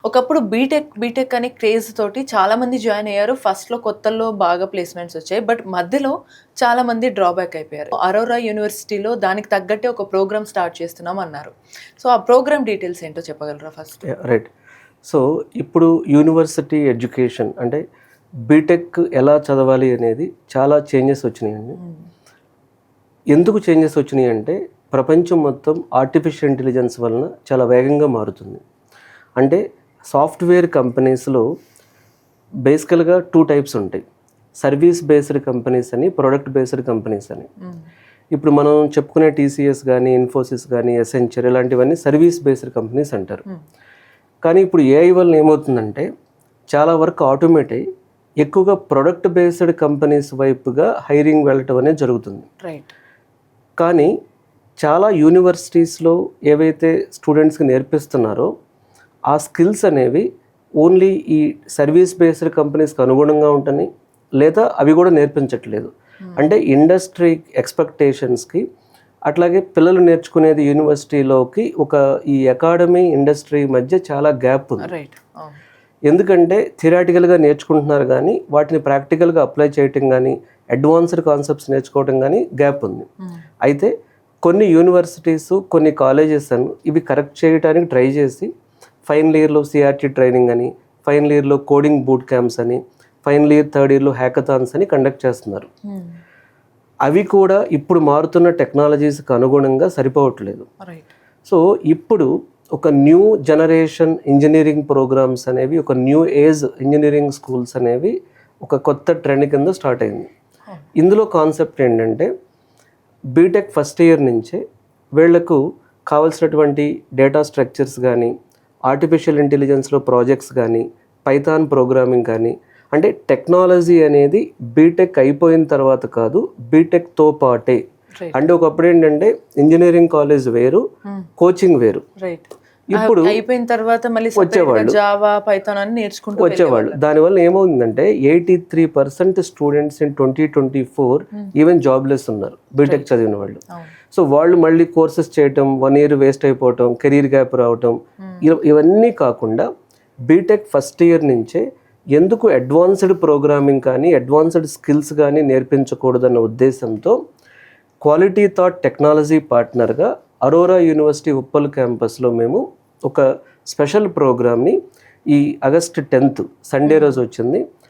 ఒకప్పుడు బీటెక్ అనే క్రేజ్ తోటి చాలామంది జాయిన్ అయ్యారు. ఫస్ట్‌లో కొత్తల్లో బాగా ప్లేస్‌మెంట్స్ వచ్చాయి. బట్ మధ్యలో చాలామంది డ్రాబ్యాక్ అయిపోయారు. అరోరా యూనివర్సిటీలో దానికి తగ్గట్టే ఒక ప్రోగ్రామ్ స్టార్ట్ చేస్తున్నాం అన్నారు. సో, ఆ ప్రోగ్రామ్ డీటెయిల్స్ ఏంటో చెప్పగలరా ఫస్ట్? రైట్. సో, ఇప్పుడు యూనివర్సిటీ ఎడ్యుకేషన్ అంటే బీటెక్ ఎలా చదవాలి అనేది చాలా చేంజెస్ వచ్చినాయండి. ఎందుకు చేంజెస్ వచ్చినాయి అంటే ప్రపంచం మొత్తం ఆర్టిఫిషియల్ ఇంటెలిజెన్స్ వలన చాలా వేగంగా మారుతుంది. అంటే సాఫ్ట్వేర్ కంపెనీస్లో బేసికల్గా 2 టైప్స్ ఉంటాయి. సర్వీస్ బేస్డ్ కంపెనీస్ అని, ప్రొడక్ట్ బేస్డ్ కంపెనీస్ అని. ఇప్పుడు మనం చెప్పుకునే టీసీఎస్ కానీ, ఇన్ఫోసిస్ కానీ, ఎసెంచర్ ఇలాంటివన్నీ సర్వీస్ బేస్డ్ కంపెనీస్ అంటారు. కానీ ఇప్పుడు ఏఐ వల్ల ఏమవుతుందంటే చాలా వరకు ఆటోమేట్ అయ్యి ఎక్కువగా ప్రొడక్ట్ బేస్డ్ కంపెనీస్ వైపుగా హైరింగ్ వెళ్ళటం అనేది జరుగుతుంది. రైట్. కానీ చాలా యూనివర్సిటీస్లో ఏవైతే స్టూడెంట్స్కి నేర్పిస్తున్నారో ఆ స్కిల్స్ అనేవి ఓన్లీ ఈ సర్వీస్ బేస్డ్ కంపెనీస్కి అనుగుణంగా ఉంటాయి, లేదా అవి కూడా నేర్పించట్లేదు. అంటే ఇండస్ట్రీ ఎక్స్పెక్టేషన్స్కి అట్లాగే పిల్లలు నేర్చుకునేది యూనివర్సిటీలోకి ఒక ఈ అకాడమీ ఇండస్ట్రీ మధ్య చాలా గ్యాప్ ఉంది. రైట్. ఎందుకంటే థియరాటికల్గా నేర్చుకుంటున్నారు కానీ వాటిని ప్రాక్టికల్గా అప్లై చేయటం కానీ, అడ్వాన్స్డ్ కాన్సెప్ట్స్ నేర్చుకోవటం కానీ గ్యాప్ ఉంది. అయితే కొన్ని యూనివర్సిటీస్, కొన్ని కాలేజెస్ ఇవి కరెక్ట్ చేయడానికి ట్రై చేసి ఫైనల్ ఇయర్లో సిఆర్టీ ట్రైనింగ్ అని, ఫైనల్ ఇయర్లో కోడింగ్ బూట్ క్యాంప్స్ అని, ఫైనల్ ఇయర్ థర్డ్ ఇయర్లో హ్యాకథాన్స్ అని కండక్ట్ చేస్తున్నారు. అవి కూడా ఇప్పుడు మారుతున్న టెక్నాలజీస్కి అనుగుణంగా సరిపోవట్లేదు. సో ఇప్పుడు ఒక న్యూ జనరేషన్ ఇంజనీరింగ్ ప్రోగ్రామ్స్ అనేవి, ఒక న్యూ ఏజ్ ఇంజనీరింగ్ స్కూల్స్ అనేవి ఒక కొత్త ట్రెండ్ కింద స్టార్ట్ అయింది. ఇందులో కాన్సెప్ట్ ఏంటంటే బీటెక్ ఫస్ట్ ఇయర్ నుంచే వీళ్లకు కావాల్సినటువంటి డేటా స్ట్రక్చర్స్ కానీ, ఆర్టిఫిషియల్ ఇంటెలిజెన్స్లో ప్రాజెక్ట్స్ కానీ, పైథాన్ ప్రోగ్రామింగ్ కానీ, అంటే టెక్నాలజీ అనేది బీటెక్ అయిపోయిన తర్వాత కాదు, బీటెక్తో పాటే. అంటే ఒకప్పుడు ఏంటంటే ఇంజనీరింగ్ కాలేజ్ వేరు, కోచింగ్ వేరు. ఇప్పుడు అయిపోయిన తర్వాత మళ్ళీ వచ్చేవాళ్ళు జావా, పైథాన్ అని నేర్చుకుంటూ వచ్చేవాళ్ళు. దానివల్ల ఏమవుతుందంటే 83% స్టూడెంట్స్ ఇన్ 2024 ఈవెన్ జాబ్లెస్ ఉన్నారు బీటెక్ చదివిన వాళ్ళు. సో వాళ్ళు మళ్ళీ కోర్సెస్ చేయటం, 1 ఇయర్ వేస్ట్ అయిపోవటం, కెరీర్ గ్యాప్ రావటం, ఇవన్నీ కాకుండా బీటెక్ ఫస్ట్ ఇయర్ నుంచే ఎందుకు అడ్వాన్స్డ్ ప్రోగ్రామింగ్ కానీ, అడ్వాన్స్డ్ స్కిల్స్ కానీ నేర్పించకూడదన్న ఉద్దేశంతో క్వాలిటీ థాట్ టెక్నాలజీ పార్ట్నర్గా అరోరా యూనివర్సిటీ ఉప్పల్ క్యాంపస్లో మేము ఒక స్పెషల్ ప్రోగ్రామ్ని ఈ ఆగస్ట్ 10th సండే రోజు వచ్చింది.